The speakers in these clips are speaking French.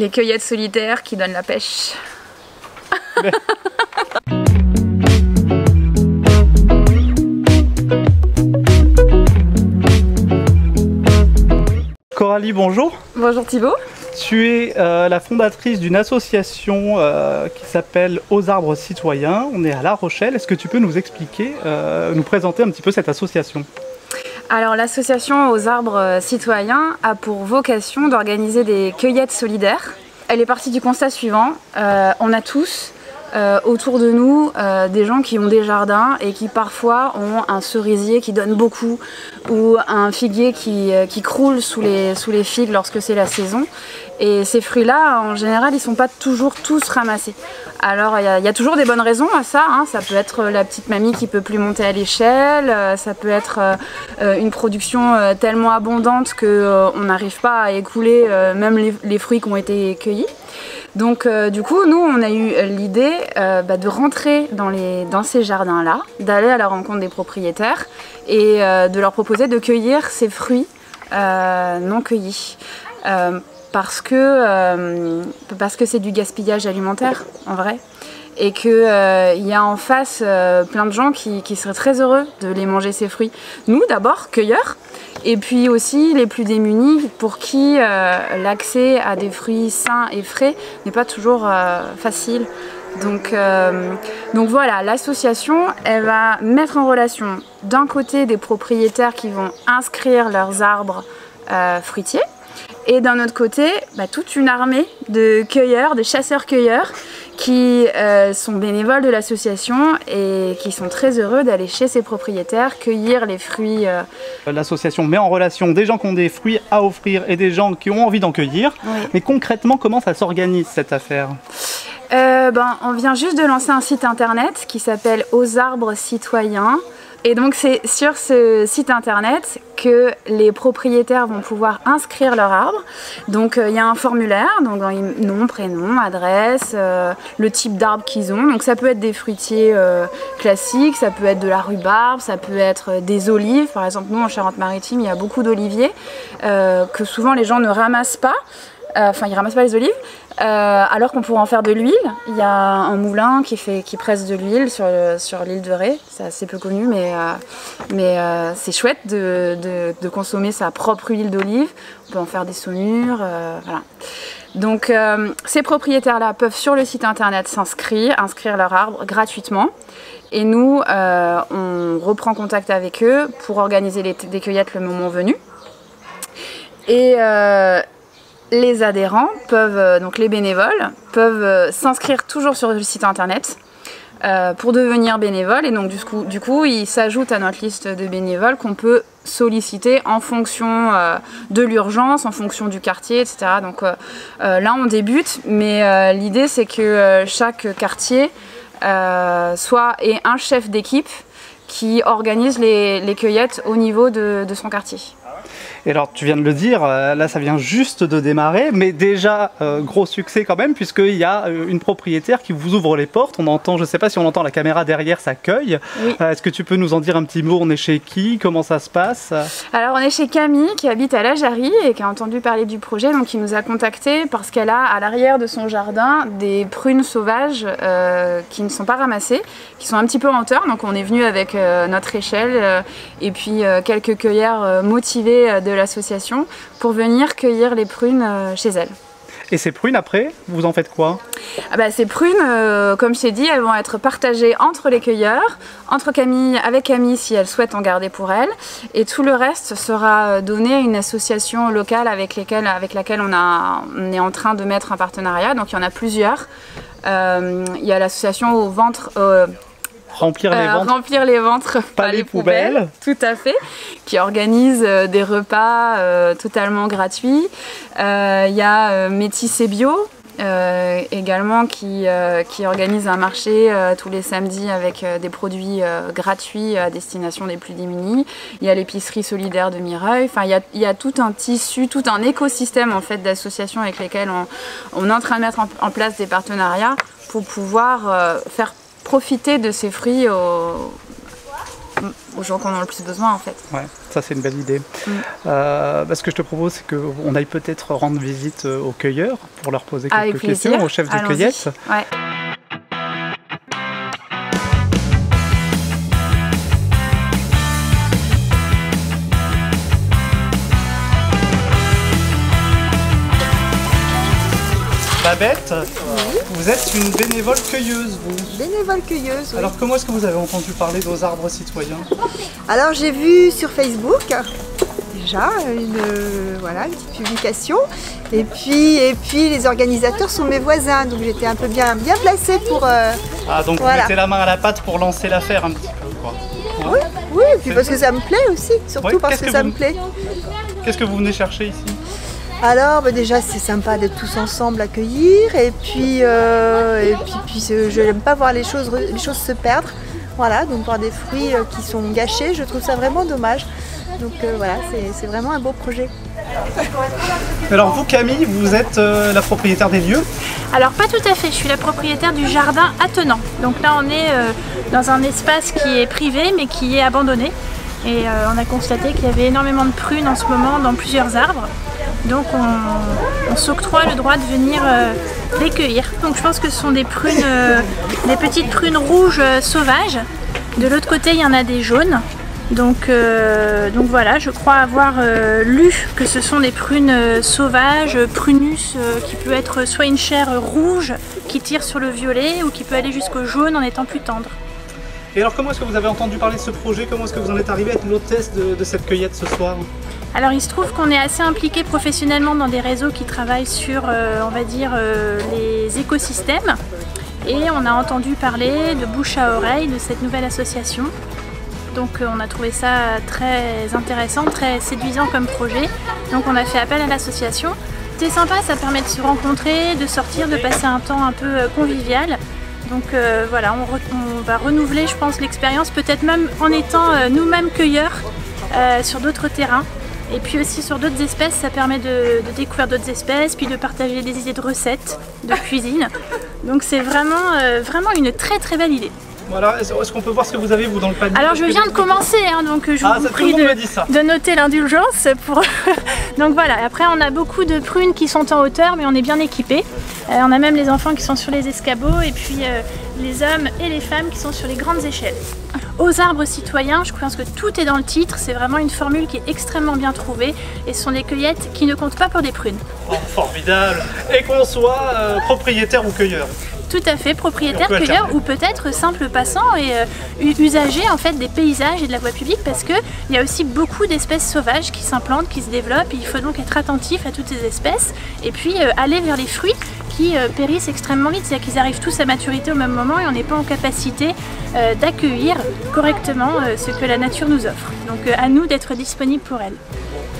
Les cueillettes solitaires qui donnent la pêche. Coralie, bonjour. Bonjour Thibaut. Tu es la fondatrice d'une association qui s'appelle Aux Arbres Citoyens. On est à La Rochelle. Est-ce que tu peux nous expliquer, nous présenter un petit peu cette association ? Alors l'association Aux Arbres Citoyens a pour vocation d'organiser des cueillettes solidaires. Elle est partie du constat suivant, on a tous autour de nous des gens qui ont des jardins et qui parfois ont un cerisier qui donne beaucoup ou un figuier qui croule sous les figues lorsque c'est la saison. Et ces fruits-là, en général, ils ne sont pas toujours tous ramassés. Alors, il y a toujours des bonnes raisons à ça, hein. Ça peut être la petite mamie qui ne peut plus monter à l'échelle, ça peut être une production tellement abondante qu'on n'arrive pas à écouler même les fruits qui ont été cueillis. Donc du coup, nous, on a eu l'idée de rentrer dans ces jardins-là, d'aller à la rencontre des propriétaires et de leur proposer de cueillir ces fruits non cueillis. Parce que c'est du gaspillage alimentaire, en vrai. Et qu'il y a en face plein de gens qui seraient très heureux de les manger, ces fruits. Nous, d'abord, cueilleurs, et puis aussi les plus démunis, pour qui l'accès à des fruits sains et frais n'est pas toujours facile. Donc voilà, l'association, elle va mettre en relation d'un côté des propriétaires qui vont inscrire leurs arbres fruitiers, et d'un autre côté, toute une armée de cueilleurs, de chasseurs-cueilleurs qui sont bénévoles de l'association et qui sont très heureux d'aller chez ces propriétaires cueillir les fruits. L'association met en relation des gens qui ont des fruits à offrir et des gens qui ont envie d'en cueillir. Oui. Mais concrètement, comment ça s'organise cette affaire ? On vient juste de lancer un site internet qui s'appelle Aux Arbres Citoyens. Et donc c'est sur ce site internet que les propriétaires vont pouvoir inscrire leur arbre. Donc il y a un formulaire, donc nom, prénom, adresse, le type d'arbre qu'ils ont. Donc ça peut être des fruitiers classiques, ça peut être de la rhubarbe, ça peut être des olives. Par exemple, nous en Charente-Maritime, il y a beaucoup d'oliviers que souvent les gens ne ramassent pas. Enfin, ils ramassent pas les olives, alors qu'on pourrait en faire de l'huile. Il y a un moulin qui presse de l'huile sur l'île de Ré. C'est assez peu connu, mais c'est chouette de consommer sa propre huile d'olive. On peut en faire des saumures, voilà. Donc, ces propriétaires-là peuvent sur le site internet inscrire leur arbre gratuitement. Et nous, on reprend contact avec eux pour organiser des cueillettes le moment venu. Et les adhérents donc les bénévoles, peuvent s'inscrire toujours sur le site internet pour devenir bénévoles. Et donc du coup, ils s'ajoutent à notre liste de bénévoles qu'on peut solliciter en fonction de l'urgence, en fonction du quartier, etc. Donc là, on débute, mais l'idée, c'est que chaque quartier ait un chef d'équipe qui organise les cueillettes au niveau de son quartier. Et alors, tu viens de le dire, là ça vient juste de démarrer, mais déjà gros succès quand même, puisqu'il y a une propriétaire qui vous ouvre les portes. On entend, je ne sais pas si on entend la caméra derrière, ça cueille. Oui. Est-ce que tu peux nous en dire un petit mot? On est chez qui? Comment ça se passe? Alors, on est chez Camille, qui habite à La Jarrie et qui a entendu parler du projet, donc qui nous a contactés parce qu'elle a à l'arrière de son jardin des prunes sauvages qui ne sont pas ramassées, qui sont un petit peu en hauteur. Donc, on est venu avec notre échelle et puis quelques cueilleurs motivés de l'association pour venir cueillir les prunes chez elle. Et ces prunes, après, vous en faites quoi? Ces prunes, comme je t'ai dit, elles vont être partagées entre les cueilleurs, avec Camille si elle souhaite en garder pour elle, et tout le reste sera donné à une association locale avec laquelle on est en train de mettre un partenariat. Donc il y en a plusieurs. Il y a l'association au ventre... Remplir les ventres, pas les poubelles. Tout à fait, qui organise des repas totalement gratuits. Il y a Métis et Bio également qui organise un marché tous les samedis avec des produits gratuits à destination des plus démunis. Il y a l'épicerie solidaire de Mireuil. Enfin, il y a tout un tissu, tout un écosystème en fait d'associations avec lesquelles on est en train de mettre en place des partenariats pour pouvoir faire profiter de ces fruits aux gens qui en ont le plus besoin en fait. Ouais, ça c'est une belle idée. Ce que je te propose, c'est qu'on aille peut-être rendre visite aux cueilleurs pour leur poser quelques questions, aux chefs de cueillette. Ouais. Babette, vous êtes une bénévole cueilleuse, vous. Bénévole cueilleuse, oui. Alors comment est-ce que vous avez entendu parler d'Aux Arbres Citoyens? Alors j'ai vu sur Facebook déjà une petite publication et puis les organisateurs sont mes voisins, donc j'étais un peu bien placée pour... donc vous mettez la main à la pâte pour lancer l'affaire un petit peu, quoi. Oui, et puis parce que ça me plaît aussi, surtout parce que ça me plaît. Qu'est-ce que vous venez chercher ici? Alors déjà c'est sympa d'être tous ensemble à cueillir et puis je n'aime pas voir les choses se perdre. Voilà, donc voir des fruits qui sont gâchés, je trouve ça vraiment dommage. Donc voilà, c'est vraiment un beau projet. Alors vous Camille, vous êtes la propriétaire des lieux? Alors pas tout à fait, je suis la propriétaire du jardin attenant. Donc là on est dans un espace qui est privé mais qui est abandonné. Et on a constaté qu'il y avait énormément de prunes en ce moment dans plusieurs arbres. Donc on s'octroie le droit de venir les cueillir. Donc je pense que ce sont des prunes, des petites prunes rouges sauvages. De l'autre côté il y en a des jaunes. Donc voilà, je crois avoir lu que ce sont des prunes sauvages, prunus, qui peut être soit une chair rouge qui tire sur le violet ou qui peut aller jusqu'au jaune en étant plus tendre. Et alors comment est-ce que vous avez entendu parler de ce projet? Comment est-ce que vous en êtes arrivé à être l'hôtesse de cette cueillette ce soir? Alors il se trouve qu'on est assez impliqué professionnellement dans des réseaux qui travaillent sur, les écosystèmes. Et on a entendu parler de bouche à oreille de cette nouvelle association. Donc on a trouvé ça très intéressant, très séduisant comme projet. Donc on a fait appel à l'association. C'est sympa, ça permet de se rencontrer, de sortir, de passer un temps un peu convivial. Donc voilà, on va renouveler je pense l'expérience, peut-être même en étant nous-mêmes cueilleurs sur d'autres terrains. Et puis aussi sur d'autres espèces, ça permet de découvrir d'autres espèces, puis de partager des idées de recettes, de cuisine. Donc c'est vraiment une très très belle idée. Voilà, est-ce qu'on peut voir ce que vous avez vous dans le panier? Alors je viens de commencer, donc je vous prie de noter l'indulgence. Donc voilà, après on a beaucoup de prunes qui sont en hauteur, mais on est bien équipés. On a même les enfants qui sont sur les escabeaux et puis les hommes et les femmes qui sont sur les grandes échelles. Aux arbres citoyens, je pense que tout est dans le titre, c'est vraiment une formule qui est extrêmement bien trouvée et ce sont des cueillettes qui ne comptent pas pour des prunes. Oh, formidable! Et qu'on soit propriétaire ou cueilleur? Tout à fait, propriétaire, cueilleur ou peut-être simple passant et usager en fait des paysages et de la voie publique parce qu'il y a aussi beaucoup d'espèces sauvages qui s'implantent, qui se développent et il faut donc être attentif à toutes ces espèces et puis aller vers les fruits qui périssent extrêmement vite, c'est-à-dire qu'ils arrivent tous à maturité au même moment et on n'est pas en capacité d'accueillir correctement ce que la nature nous offre. Donc à nous d'être disponibles pour elle.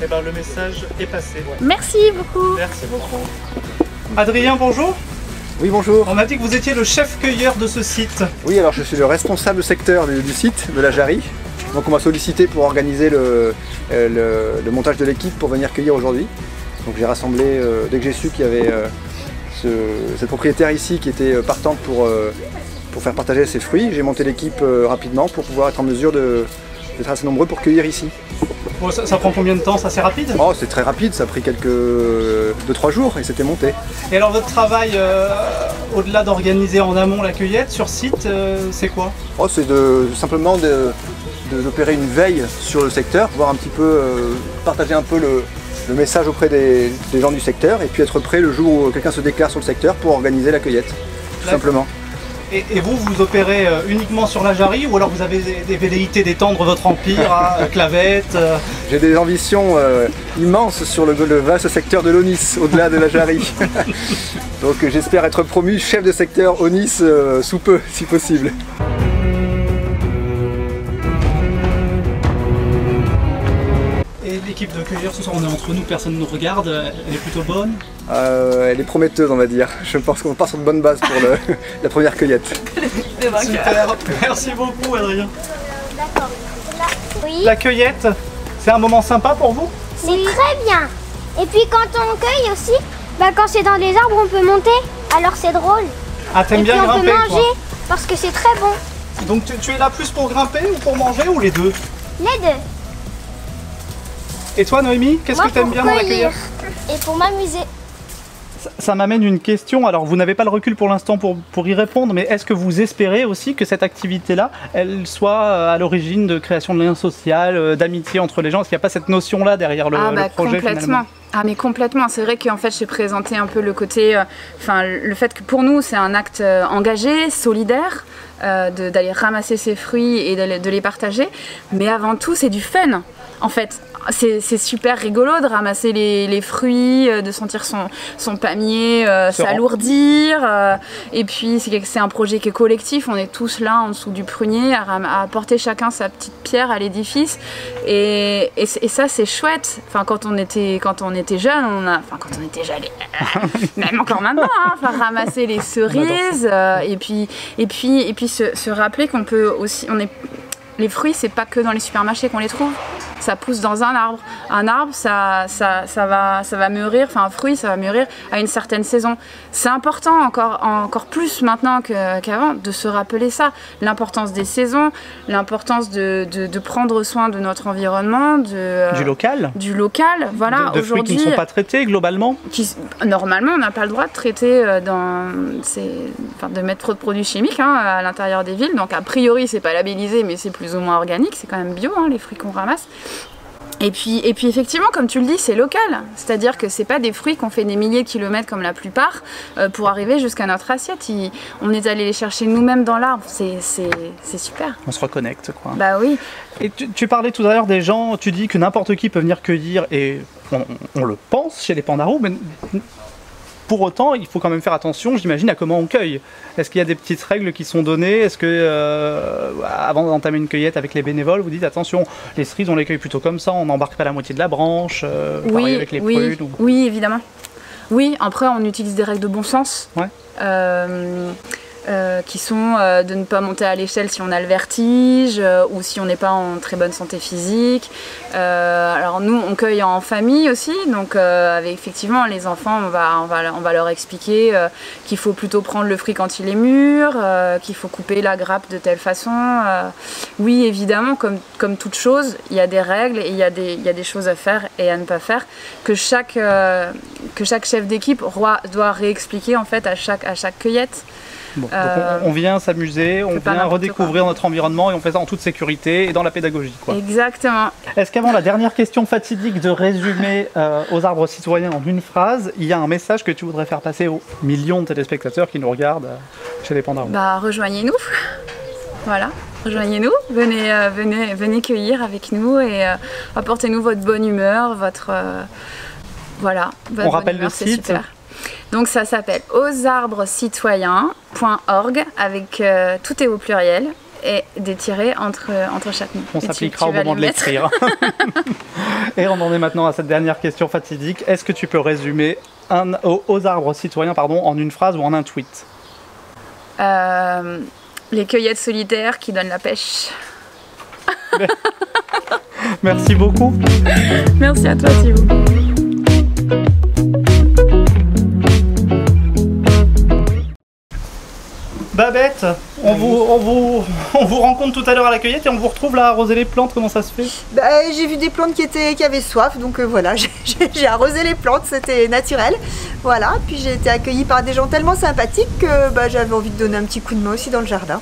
Eh ben, le message est passé. Merci beaucoup. Merci beaucoup. Adrien, bonjour. Oui, bonjour. On m'a dit que vous étiez le chef cueilleur de ce site. Oui, alors je suis le responsable secteur du site de la Jarry. Donc on m'a sollicité pour organiser le montage de l'équipe pour venir cueillir aujourd'hui. Donc j'ai rassemblé, dès que j'ai su qu'il y avait cette propriétaire ici qui était partante pour faire partager ses fruits, j'ai monté l'équipe rapidement pour pouvoir être en mesure d'être assez nombreux pour cueillir ici. Bon, ça prend combien de temps? C'est assez rapide? Oh, c'est très rapide, ça a pris quelques 2-3 jours et c'était monté. Et alors votre travail, au-delà d'organiser en amont la cueillette, sur site, c'est quoi? Oh, c'est simplement d'opérer une veille sur le secteur, voir un petit peu, partager un peu le message auprès des gens du secteur et puis être prêt le jour où quelqu'un se déclare sur le secteur pour organiser la cueillette, tout simplement. Et vous opérez uniquement sur la Jarry ou alors vous avez des velléités d'étendre votre empire à Clavette? J'ai des ambitions immenses sur le vaste secteur de l'Aunis, au-delà de la Jarry. Donc j'espère être promu chef de secteur Aunis sous peu, si possible. Et l'équipe de cueilleurs, ce soir on est entre nous, personne ne nous regarde, elle est plutôt bonne? Elle est prometteuse on va dire. Je pense qu'on part sur de bonnes bases pour la première cueillette. Super, merci beaucoup Adrien. D'accord. Oui. La cueillette, c'est un moment sympa pour vous? C'est très bien. Et puis quand on cueille aussi, quand c'est dans les arbres on peut monter, alors c'est drôle. Ah, t'aimes bien grimper? Et puis on peut manger quoi. parce que c'est très bon. Donc tu es là plus pour grimper ou pour manger ou les deux? Les deux. Et toi Noémie, qu'est-ce que tu aimes bien dans la cueillette? Et pour m'amuser. Ça m'amène une question, alors vous n'avez pas le recul pour l'instant pour y répondre, mais est-ce que vous espérez aussi que cette activité-là, elle soit à l'origine de création de liens sociaux, d'amitié entre les gens? Est-ce qu'il n'y a pas cette notion-là derrière le projet complètement. finalement? Ah mais complètement, c'est vrai qu'en fait j'ai présenté un peu le côté, le fait que pour nous c'est un acte engagé, solidaire, d'aller ramasser ces fruits et de les partager, mais avant tout c'est du fun en fait. C'est super rigolo de ramasser les fruits, de sentir son panier s'alourdir. Et puis c'est un projet qui est collectif, on est tous là en dessous du prunier à apporter chacun sa petite pierre à l'édifice. Et ça c'est chouette. Enfin, quand on était jeune, même encore maintenant, ramasser les cerises. Et puis se rappeler qu'on peut aussi... Les fruits, c'est pas que dans les supermarchés qu'on les trouve. Ça pousse dans un arbre. Un arbre, ça va mûrir, enfin un fruit, ça va mûrir à une certaine saison. C'est important encore plus maintenant qu'avant de se rappeler ça. L'importance des saisons, l'importance de prendre soin de notre environnement. Du local. Du local, voilà. De fruits qui ne sont pas traités globalement. Normalement, on n'a pas le droit de traiter, de mettre trop de produits chimiques à l'intérieur des villes. Donc a priori, c'est pas labellisé, mais c'est plus ou moins organique. C'est quand même bio, les fruits qu'on ramasse. Et puis effectivement, comme tu le dis, c'est local. C'est-à-dire que c'est pas des fruits qu'on fait des milliers de kilomètres comme la plupart pour arriver jusqu'à notre assiette. On est allé les chercher nous-mêmes dans l'arbre. C'est super. On se reconnecte, quoi. Bah oui. Et tu parlais tout à l'heure des gens, tu dis que n'importe qui peut venir cueillir, et on le pense chez les pandarous, mais pour autant, il faut quand même faire attention, j'imagine, à comment on cueille. Est-ce qu'il y a des petites règles qui sont données? Est-ce que, avant d'entamer une cueillette avec les bénévoles, vous dites attention, les cerises, on les cueille plutôt comme ça, on n'embarque pas la moitié de la branche, pareil avec les prunes Oui, évidemment. Oui, après, on utilise des règles de bon sens. Ouais. Qui sont de ne pas monter à l'échelle si on a le vertige ou si on n'est pas en très bonne santé physique. Alors nous, on cueille en famille aussi, donc avec effectivement les enfants, on va leur expliquer qu'il faut plutôt prendre le fruit quand il est mûr, qu'il faut couper la grappe de telle façon. Oui, évidemment, comme toute chose, il y a des règles et il y a des choses à faire et à ne pas faire que chaque chef d'équipe doit réexpliquer en fait à chaque cueillette. Bon, donc on vient s'amuser, on vient redécouvrir notre environnement et on fait ça en toute sécurité et dans la pédagogie, quoi. Exactement. Est-ce qu'avant la dernière question fatidique de résumer aux arbres citoyens en une phrase, il y a un message que tu voudrais faire passer aux millions de téléspectateurs qui nous regardent chez les pandarous? Rejoignez-nous. Voilà. Rejoignez-nous, venez cueillir avec nous et apportez-nous votre bonne humeur, votre on rappelle le site. Super. Donc ça s'appelle ausarbrescitoyens.org avec tout est au pluriel et des tirets entre chaque mot. On s'appliquera au moment de l'écrire. Et on en est maintenant à cette dernière question fatidique. Est-ce que tu peux résumer aux arbres citoyens en une phrase ou en un tweet? Les cueillettes solitaires qui donnent la pêche. Merci beaucoup. Merci à toi Thibaut. Babette, on vous rencontre tout à l'heure à la cueillette et on vous retrouve là à arroser les plantes, comment ça se fait? J'ai vu des plantes qui avaient soif, donc voilà, j'ai arrosé les plantes, c'était naturel. Voilà, puis j'ai été accueillie par des gens tellement sympathiques que j'avais envie de donner un petit coup de main aussi dans le jardin.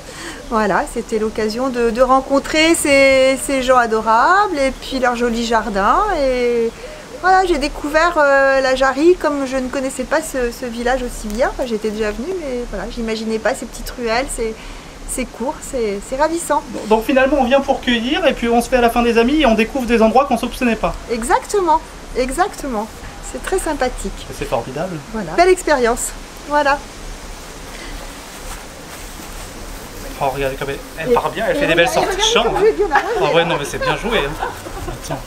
Voilà, c'était l'occasion de rencontrer ces gens adorables et puis leur joli jardin. Et voilà, j'ai découvert la Jarry comme je ne connaissais pas ce village aussi bien. Enfin, j'étais déjà venue, mais voilà, j'imaginais pas ces petites ruelles, ces cours, c'est ravissant. Donc finalement, on vient pour cueillir et puis on se fait à la fin des amis et on découvre des endroits qu'on ne soupçonnait pas. Exactement, exactement. C'est très sympathique. C'est formidable. Voilà. Belle expérience. Voilà. Oh, regardez comme elle part bien, elle fait des belles sorties de champ. Ah ouais, non mais c'est bien joué. Hein. Attends.